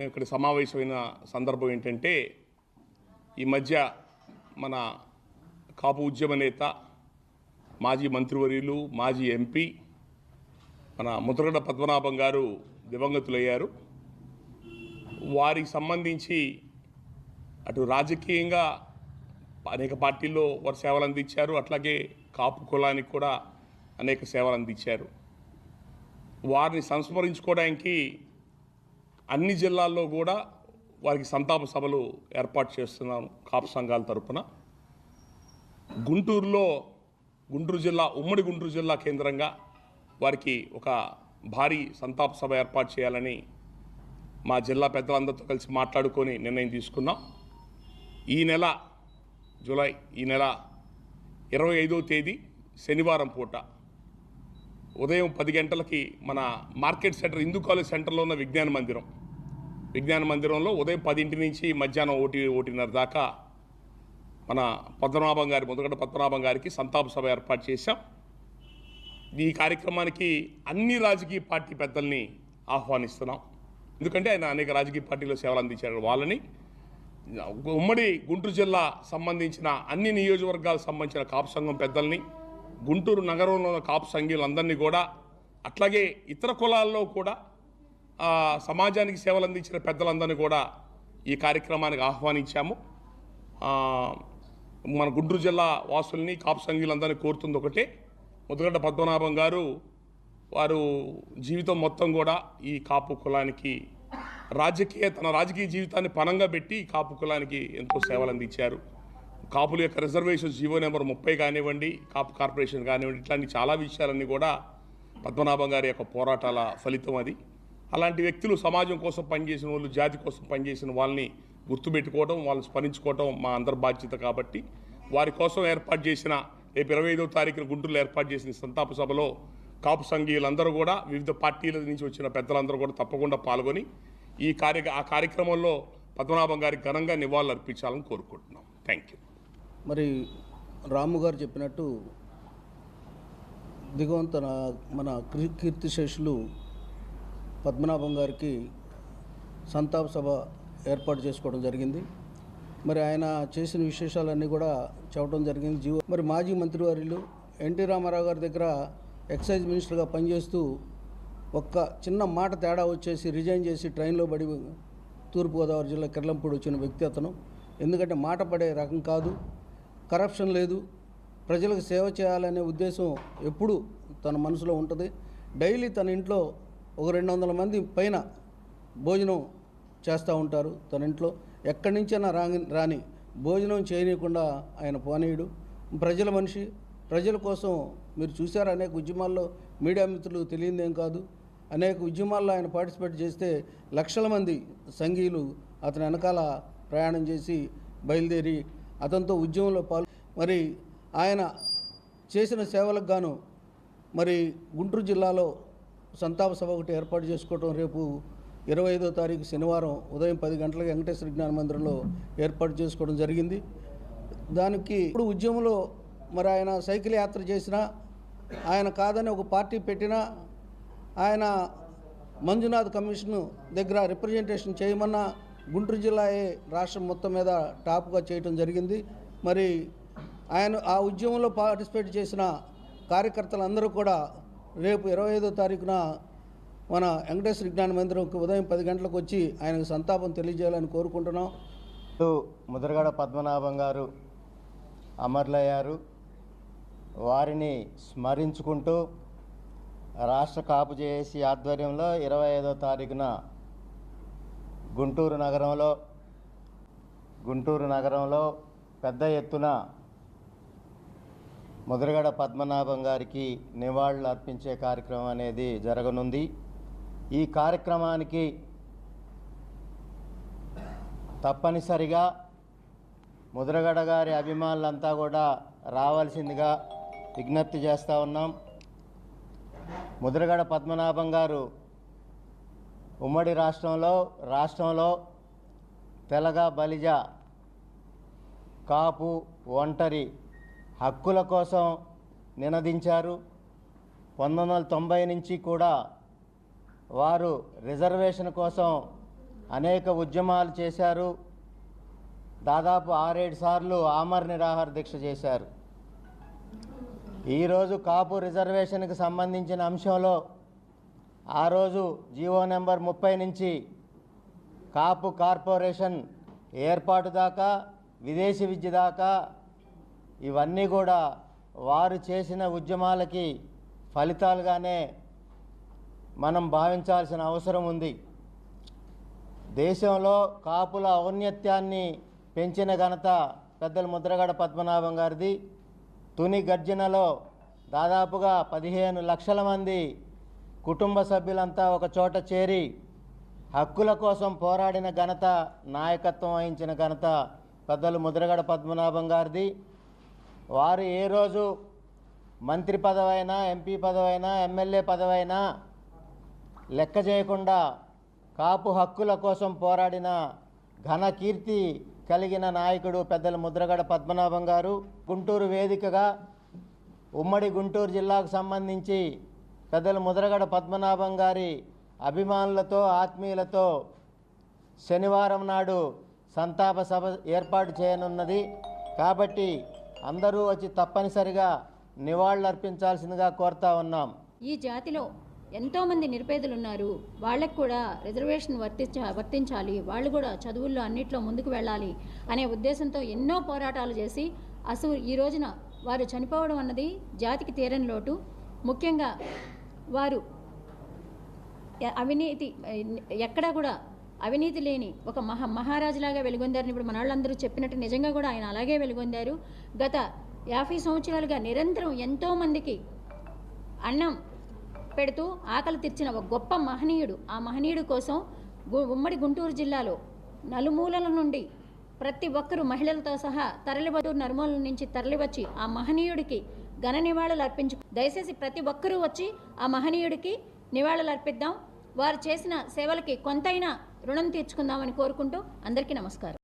మేము ఇక్కడ సమావేశమైన సందర్భం ఏంటంటే, ఈ మధ్య మన కాపు ఉద్యమ నేత, మాజీ మంత్రివర్యులు, మాజీ ఎంపీ మన ముద్రగడ పద్మనాభం గారు దివంగతులయ్యారు. వారికి సంబంధించి అటు రాజకీయంగా అనేక పార్టీల్లో వారు సేవలు అందించారు, అట్లాగే కాపు కులానికి కూడా అనేక సేవలు అందించారు. వారిని సంస్మరించుకోవడానికి అన్ని జిల్లాల్లో కూడా వారికి సంతాప సభలు ఏర్పాటు చేస్తున్నాను కాపు సంఘాల తరపున. గుంటూరు జిల్లా, ఉమ్మడి గుంటూరు జిల్లా కేంద్రంగా వారికి ఒక భారీ సంతాప సభ ఏర్పాటు చేయాలని మా జిల్లా పెద్దలందరితో కలిసి మాట్లాడుకొని నిర్ణయం తీసుకున్నాం. ఈ నెల 25వ తేదీ శనివారం పూట ఉదయం 10 గంటలకి మన మార్కెట్ సెంటర్, హిందూ కాలేజ్ సెంటర్లో ఉన్న విజ్ఞాన మందిరంలో ఉదయం 10 నుంచి మధ్యాహ్నం 1:30 దాకా మన ముద్రగడ పద్మనాభం గారికి సంతాప సభ ఏర్పాటు చేశాం. ఈ కార్యక్రమానికి అన్ని రాజకీయ పార్టీ పెద్దల్ని ఆహ్వానిస్తున్నాం. ఎందుకంటే ఆయన అనేక రాజకీయ పార్టీలో సేవలు అందించారు. వాళ్ళని, ఉమ్మడి గుంటూరు జిల్లా సంబంధించిన అన్ని నియోజకవర్గాలకు సంబంధించిన కాపు సంఘం పెద్దల్ని, గుంటూరు నగరంలో ఉన్న కాపు సంఘీయులందరినీ కూడా, అట్లాగే ఇతర కులాల్లో కూడా సమాజానికి సేవలు అందించిన పెద్దలందరినీ కూడా ఈ కార్యక్రమానికి ఆహ్వానించాము. మన గుంటూరు జిల్లా వాసుల్ని, కాపు సంఘీయులందరినీ కోరుతుంది ఒకటే, ముద్రగడ పద్మనాభం గారు వారు జీవితం మొత్తం కూడా ఈ కాపు కులానికి తన రాజకీయ జీవితాన్ని పణంగా పెట్టి కాపు కులానికి ఎంతో సేవలు అందించారు. కాపుల యొక్క రిజర్వేషన్ జీవో నెంబర్ 30 కానివ్వండి, కాపు కార్పొరేషన్ కానివ్వండి, ఇట్లాంటి చాలా విషయాలన్నీ కూడా పద్మనాభం గారి యొక్క పోరాటాల ఫలితం అది. అలాంటి వ్యక్తులు సమాజం కోసం పనిచేసిన వాళ్ళు, జాతి కోసం పనిచేసిన వాళ్ళని గుర్తుపెట్టుకోవడం, వాళ్ళని స్మరించుకోవడం మా అందరి బాధ్యత. కాబట్టి వారి కోసం ఏర్పాటు చేసిన, రేపు 25వ తారీఖున గుంటూరులో ఏర్పాటు చేసిన సంతాప సభలో కాపు సంఘీయులందరూ కూడా, వివిధ పార్టీల నుంచి వచ్చిన పెద్దలందరూ కూడా తప్పకుండా పాల్గొని ఆ కార్యక్రమంలో పద్మనాభం గారికి ఘనంగా నివాళులు అర్పించాలని కోరుకుంటున్నాం. Thank you. మరి రాము గారు చెప్పినట్టు దిగవంత మన కీర్తిశేషులు పద్మనాభం గారికి సంతాప సభ ఏర్పాటు చేసుకోవడం జరిగింది. మరి ఆయన చేసిన విశేషాలన్నీ కూడా చెప్పడం జరిగింది. మరి మాజీ మంత్రివర్యులు ఎన్టీ రామారావు గారి దగ్గర ఎక్సైజ్ మినిస్టర్గా పనిచేస్తూ ఒక్క చిన్న మాట తేడా వచ్చేసి రిజైన్ చేసి ట్రైన్లో పడి తూర్పుగోదావరి జిల్లా కిర్లంపూడి వచ్చిన వ్యక్తి అతను. ఎందుకంటే మాట పడే రకం కాదు, కరప్షన్ లేదు, ప్రజలకు సేవ చేయాలనే ఉద్దేశం ఎప్పుడు తన మనసులో ఉంటుంది. డైలీ తన ఇంట్లో ఒక 200 మంది పైన భోజనం చేస్తూ ఉంటారు. తన ఇంట్లో ఎక్కడి నుంచైనా రాని భోజనం చేయనీయకుండా ఆయన పోనీయుడు. ప్రజల మనిషి, ప్రజల కోసం మీరు చూశారు. అనేక ఉద్యమాల్లో మీడియా మిత్రులు తెలియదేం కాదు, అనేక ఉద్యమాల్లో ఆయన పార్టిసిపేట్ చేస్తే లక్షల మంది సంఘీయులు అతని వెనకాల ప్రయాణం చేసి బయలుదేరి అతనితో ఉద్యమంలో మరి ఆయన చేసిన సేవలకు గాను మరి గుంటూరు జిల్లాలో సంతాప సభ ఒకటి ఏర్పాటు చేసుకోవడం రేపు 25వ తారీఖు శనివారం ఉదయం 10 గంటలకు వెంకటేశ్వర విజ్ఞాన మందిరంలో ఏర్పాటు చేసుకోవడం జరిగింది. దానికి ఇప్పుడు ఉద్యమంలో మరి ఆయన సైకిల్ యాత్ర చేసినా, ఆయన కాదని ఒక పార్టీ పెట్టినా, ఆయన మంజునాథ్ కమిషన్ దగ్గర రిప్రజెంటేషన్ చేయమన్నా గుంటూరు జిల్లాయే రాష్ట్రం మొత్తం మీద టాప్గా చేయటం జరిగింది. మరి ఆయన ఆ ఉద్యమంలో పార్టిసిపేట్ చేసిన కార్యకర్తలందరూ కూడా రేపు 25వ తారీఖున మన వెంకటేశ్వర విజ్ఞాన మందిరంకి ఉదయం 10 గంటలకు వచ్చి ఆయనకు సంతాపం తెలియజేయాలని కోరుకుంటున్నాం. ముద్రగడ పద్మనాభం గారు అమరులయ్యారు. వారిని స్మరించుకుంటూ రాష్ట్ర కాపు జేఏసీ ఆధ్వర్యంలో 25వ తారీఖున గుంటూరు నగరంలో పెద్ద ఎత్తున ముద్రగడ పద్మనాభం గారికి నివాళులు అర్పించే కార్యక్రమం అనేది జరగనుంది. ఈ కార్యక్రమానికి తప్పనిసరిగా ముద్రగడ గారి అభిమానులంతా కూడా రావాల్సిందిగా విజ్ఞప్తి చేస్తూ ఉన్నాం. ముద్రగడ పద్మనాభం గారు ఉమ్మడి రాష్ట్రంలో తెలగ, బలిజ, కాపు, ఒంటరి హక్కుల కోసం నినదించారు. 1990 నుంచి కూడా వారు రిజర్వేషన్ కోసం అనేక ఉద్యమాలు చేశారు. దాదాపు 6-7 సార్లు ఆమర నిరాహార దీక్ష చేశారు. ఈరోజు కాపు రిజర్వేషన్కి సంబంధించిన అంశంలో ఆ రోజు జీవో నెంబర్ 30 నుంచి కాపు కార్పొరేషన్ ఏర్పాటు దాకా, విదేశీ విద్య దాకా ఇవన్నీ కూడా వారు చేసిన ఉద్యమాలకి ఫలితాలుగానే మనం భావించాల్సిన అవసరం ఉంది. దేశంలో కాపుల ఔన్నత్యాన్ని పెంచిన ఘనత పెద్దలు ముద్రగడ పద్మనాభం గారిది. తుని గర్జనలో దాదాపుగా 15 లక్షల మంది కుటుంబ సభ్యులంతా ఒక చోట చేరి హక్కుల కోసం పోరాడిన ఘనత, నాయకత్వం వహించిన ఘనత పెద్దలు ముద్రగడ పద్మనాభం గారిది. వారు ఏ రోజు మంత్రి పదవైనా, ఎంపీ పదవైనా, ఎమ్మెల్యే పదవైనా లెక్క చేయకుండా కాపు హక్కుల కోసం పోరాడిన ఘన కీర్తి కలిగిన నాయకుడు పెద్దలు ముద్రగడ పద్మనాభం గారు. గుంటూరు వేదికగా ఉమ్మడి గుంటూరు జిల్లాకు సంబంధించి పెద్దలు ముద్రగడ పద్మనాభం గారి అభిమానులతో, ఆత్మీయులతో శనివారం నాడు సంతాప సభ ఏర్పాటు చేయనున్నది. కాబట్టి అందరూ వచ్చి తప్పనిసరిగా నివాళులర్పించాల్సిందిగా కోరుతా ఉన్నాం. ఈ జాతిలో ఎంతోమంది నిరుపేదలు ఉన్నారు. వాళ్ళకు కూడా రిజర్వేషన్ వర్తించాలి, వాళ్ళు కూడా చదువుల్లో అన్నిట్లో ముందుకు వెళ్ళాలి అనే ఉద్దేశంతో ఎన్నో పోరాటాలు చేసి అసలు ఈ రోజున వారు చనిపోవడం అన్నది జాతికి తీరని లోటు. ముఖ్యంగా వారు అవినీతి ఎక్కడా కూడా అవినీతి లేని ఒక మహారాజులాగా వెలుగొందారని ఇప్పుడు మన వాళ్ళందరూ చెప్పినట్టు నిజంగా కూడా ఆయన అలాగే వెలుగొందారు. గత 50 సంవత్సరాలుగా నిరంతరం ఎంతోమందికి అన్నం పెడుతూ ఆకలి తీర్చిన ఒక గొప్ప మహనీయుడు. ఆ మహనీయుడు కోసం ఉమ్మడి గుంటూరు జిల్లాలో నలుమూలల నుండి ప్రతి ఒక్కరూ మహిళలతో సహా నలుమూలల నుంచి తరలివచ్చి ఆ మహనీయుడికి ఘన నివాళులు అర్పించు. దయచేసి ప్రతి ఒక్కరూ వచ్చి ఆ మహనీయుడికి నివాళులు అర్పిద్దాం. వారు చేసిన సేవలకి కొంతైనా రుణం తీర్చుకుందామని కోరుకుంటూ అందరికీ నమస్కారం.